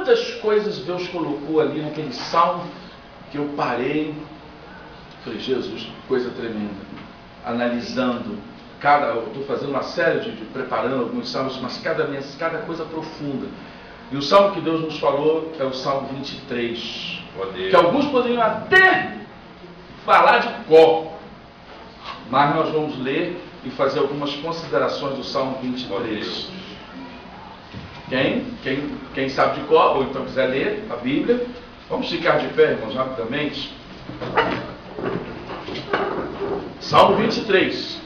tantas coisas Deus colocou ali naquele salmo que eu parei. Falei, Jesus, que coisa tremenda. Analisando eu estou fazendo uma série de preparando alguns salmos, mas cada coisa profunda. E o salmo que Deus nos falou é o Salmo 23, que alguns poderiam até falar de cor, mas nós vamos ler e fazer algumas considerações do Salmo 23. Quem sabe de cor, ou então quiser ler a Bíblia, vamos ficar de pé, irmãos, rapidamente. Salmo 23.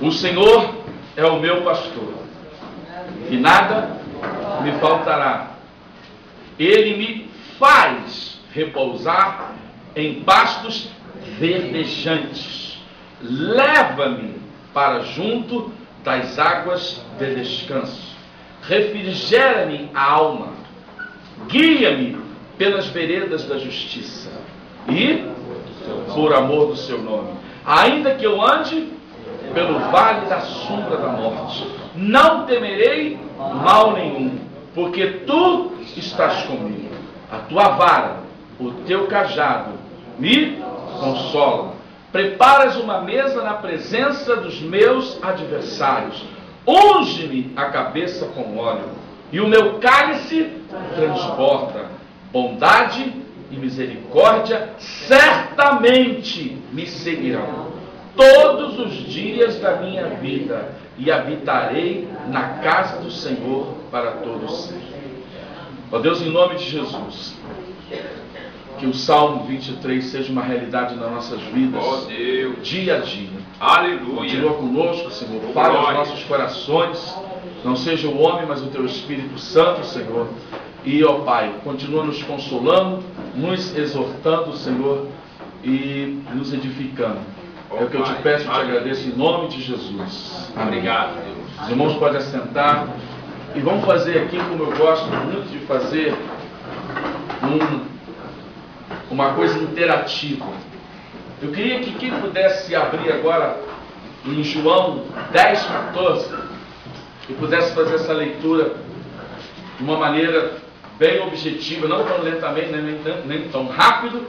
O Senhor é o meu pastor, e nada me faltará. Ele me faz repousar em pastos verdejantes. Leva-me para junto das águas de descanso. Refrigera-me a alma. Guia-me pelas veredas da justiça. E por amor do seu nome. Ainda que eu ande pelo vale da sombra da morte, não temerei mal nenhum, porque tu estás comigo. A tua vara, o teu cajado me consolam. Preparas uma mesa na presença dos meus adversários. Unge-me a cabeça com óleo, e o meu cálice transborda. Bondade e misericórdia certamente me seguirão todos os dias da minha vida, e habitarei na casa do Senhor para todos sempre. Ó Deus, em nome de Jesus, que o Salmo 23 seja uma realidade nas nossas vidas, dia a dia. Aleluia. Continua conosco, Senhor. Fale aos nossos corações. Não seja o homem, mas o Teu Espírito Santo, Senhor. E, ó Pai, continua nos consolando, nos exortando, Senhor, e nos edificando. É o que eu te peço e te agradeço em nome de Jesus. Obrigado, Deus. Os irmãos podem assentar. E vamos fazer aqui, como eu gosto muito de fazer, uma coisa interativa. Eu queria que quem pudesse abrir agora em João 10:14 e pudesse fazer essa leitura de uma maneira bem objetiva, não tão lentamente, nem tão rápido,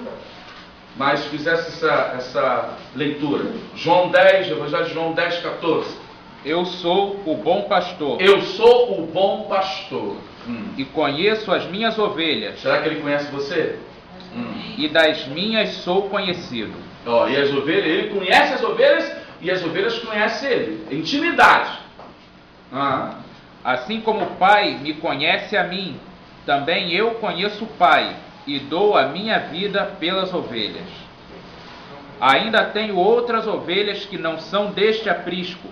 mas fizesse essa leitura. João 10, Evangelho de João 10:14. Eu sou o bom pastor. Eu sou o bom pastor. E conheço as minhas ovelhas. Será que ele conhece você? E das minhas sou conhecido. E as ovelhas, ele conhece as ovelhas e as ovelhas conhecem ele. Intimidade. Assim como o Pai me conhece a mim, também eu conheço o Pai e dou a minha vida pelas ovelhas. Ainda tenho outras ovelhas que não são deste aprisco.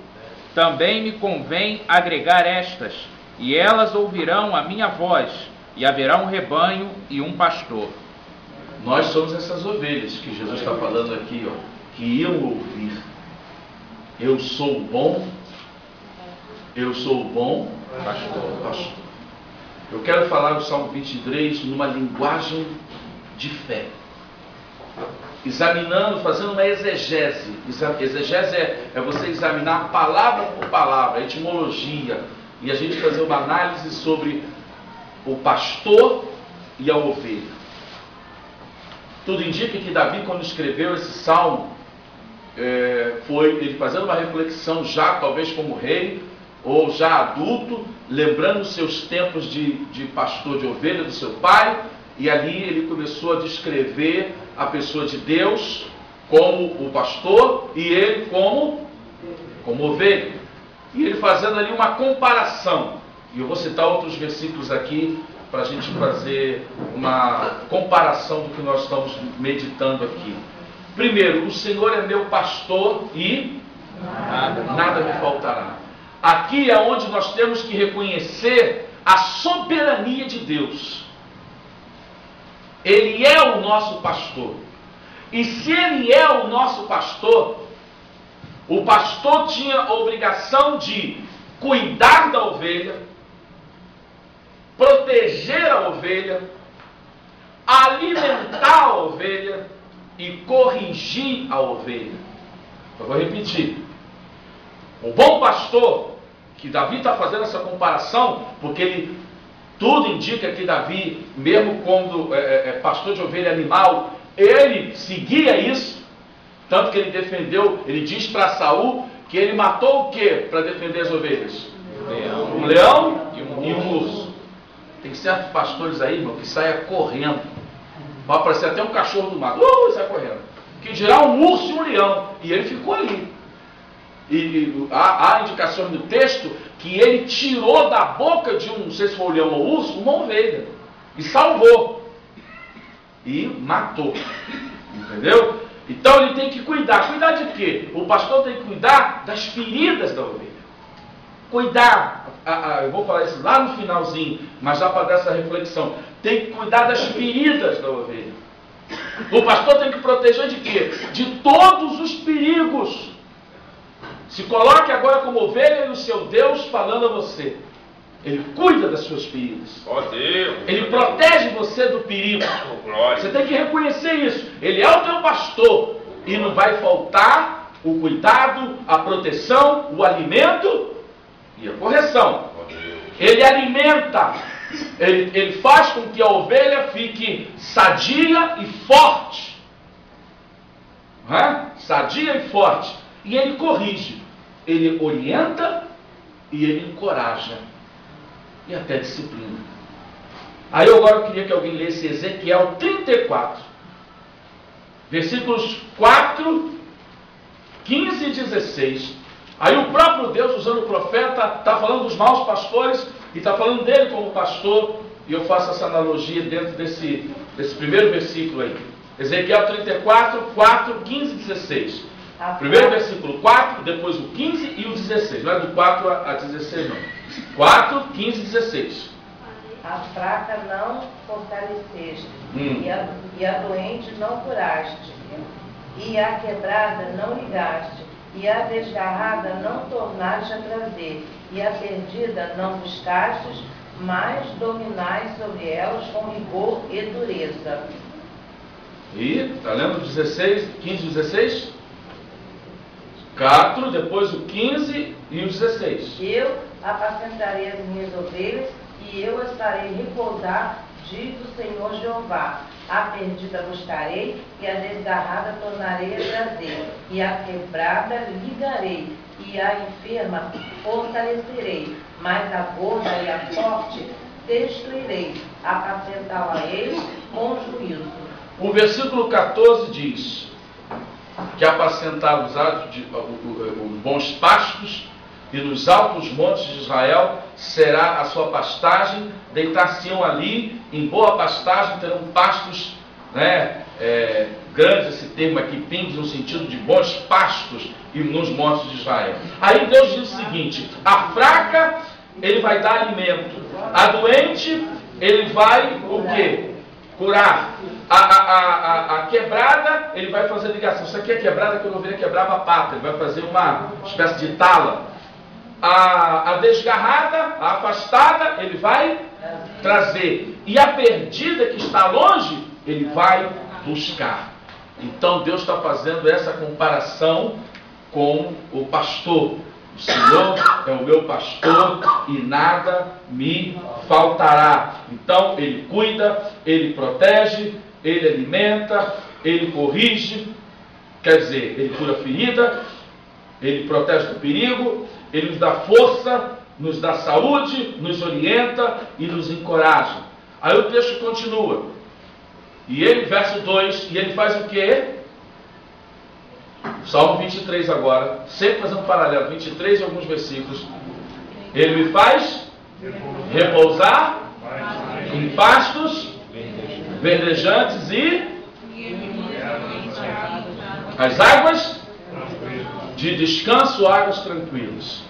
Também me convém agregar estas, e elas ouvirão a minha voz, e haverá um rebanho e um pastor. Nós somos essas ovelhas que Jesus está falando aqui, que iam ouvir. Eu sou o bom pastor. Eu quero falar o Salmo 23 numa linguagem de fé. Examinando, fazendo uma exegese. Exegese é você examinar palavra por palavra, a etimologia, e a gente fazer uma análise sobre o pastor e a ovelha. Tudo indica que Davi, quando escreveu esse salmo, foi ele fazendo uma reflexão já, talvez como rei, ou já adulto, lembrando seus tempos de pastor de ovelha do seu pai, e ali ele começou a descrever a pessoa de Deus como o pastor e ele como ovelha. E ele fazendo ali uma comparação. E eu vou citar outros versículos aqui para a gente fazer uma comparação do que nós estamos meditando aqui. Primeiro, o Senhor é meu pastor e nada me faltará. Aqui é onde nós temos que reconhecer a soberania de Deus. Ele é o nosso pastor. E se Ele é o nosso pastor, o pastor tinha a obrigação de cuidar da ovelha, proteger a ovelha, alimentar a ovelha e corrigir a ovelha. Eu vou repetir. O bom pastor, que Davi está fazendo essa comparação, porque ele Tudo indica que Davi, mesmo quando pastor de ovelha animal, ele seguia isso. Tanto que ele defendeu, ele diz para Saul que ele matou o quê para defender as ovelhas? Um leão e um urso. Tem certos pastores aí, irmão, que saem correndo. Vai aparecer até um cachorro do mato. Sai correndo. Que dirá um urso e um leão. E ele ficou ali. E há indicações no texto que ele tirou da boca de não sei se foi um leão ou urso, uma ovelha. E salvou. E matou. Entendeu? Então ele tem que cuidar. Cuidar de quê? O pastor tem que cuidar das feridas da ovelha. Cuidar. Eu vou falar isso lá no finalzinho, mas já para dar essa reflexão. Tem que cuidar das feridas da ovelha. O pastor tem que proteger de quê? De todos os perigos. Se coloque agora como ovelha e o seu Deus falando a você. Ele cuida das suas feridas. Ó Deus! Ele protege você do perigo. Você tem que reconhecer isso. Ele é o teu pastor. E não vai faltar o cuidado, a proteção, o alimento e a correção. Ele alimenta. Ele faz com que a ovelha fique sadia e forte. Sadia e forte. E ele corrige. Ele orienta e ele encoraja. E até disciplina. Aí eu agora queria que alguém lesse Ezequiel 34. Versículos 4, 15 e 16. Aí o próprio Deus, usando o profeta, está falando dos maus pastores e está falando dele como pastor. E eu faço essa analogia dentro desse primeiro versículo aí. Ezequiel 34, 4, 15 e 16. Primeiro versículo 4, depois o 15 e o 16. Não é do 4 a 16 não. 4, 15 e 16. A fraca não fortaleceste, e a doente não curaste, e a quebrada não ligaste, e a desgarrada não tornaste a trazer, e a perdida não buscastes, mas dominais sobre elas com rigor e dureza. E, está lendo 16, 15 e 16? 4, depois o 15 e o 16. Eu apacentarei as minhas ovelhas, e eu as farei repousar, diz o Senhor Jeová. A perdida buscarei, e a desgarrada tornarei a trazer, e a quebrada ligarei, e a enferma fortalecerei, mas a gorda e a forte destruirei, apacentá-la-ei com juízo. O versículo 14 diz que apacentar os bons pastos, e nos altos montes de Israel será a sua pastagem, deitar-se-ão ali em boa pastagem, terão pastos, grandes, esse termo aqui, pingos, no sentido de bons pastos, e nos montes de Israel. Aí Deus diz o seguinte: a fraca, ele vai dar alimento, a doente, ele vai o quê? Curar. A quebrada, ele vai fazer ligação. Isso aqui é quebrada, quando a ovelha quebrava a pata, ele vai fazer uma espécie de tala. A desgarrada, a afastada, ele vai trazer. E a perdida que está longe, ele vai buscar. Então Deus está fazendo essa comparação com o pastor. O Senhor é o meu pastor e nada me faltará. Então ele cuida, ele protege, ele alimenta, ele corrige, quer dizer, ele cura a ferida, ele protege do perigo, ele nos dá força, nos dá saúde, nos orienta e nos encoraja. Aí o texto continua. E ele, verso 2, e ele faz o quê? Salmo 23 agora, sempre fazendo um paralelo, 23 e alguns versículos. Ele me faz repousar em pastos verdejantes e as águas de descanso, águas tranquilas.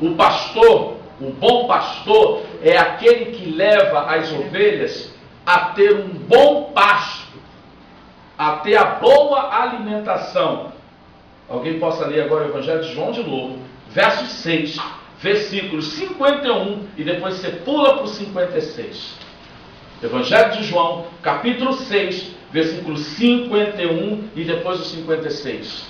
O pastor, o bom pastor, é aquele que leva as ovelhas a ter um bom pasto, a ter a boa alimentação. Alguém possa ler agora o Evangelho de João de novo, verso 6, versículos 51, e depois você pula para o 56. Evangelho de João, capítulo 6, versículo 51 e depois o 56.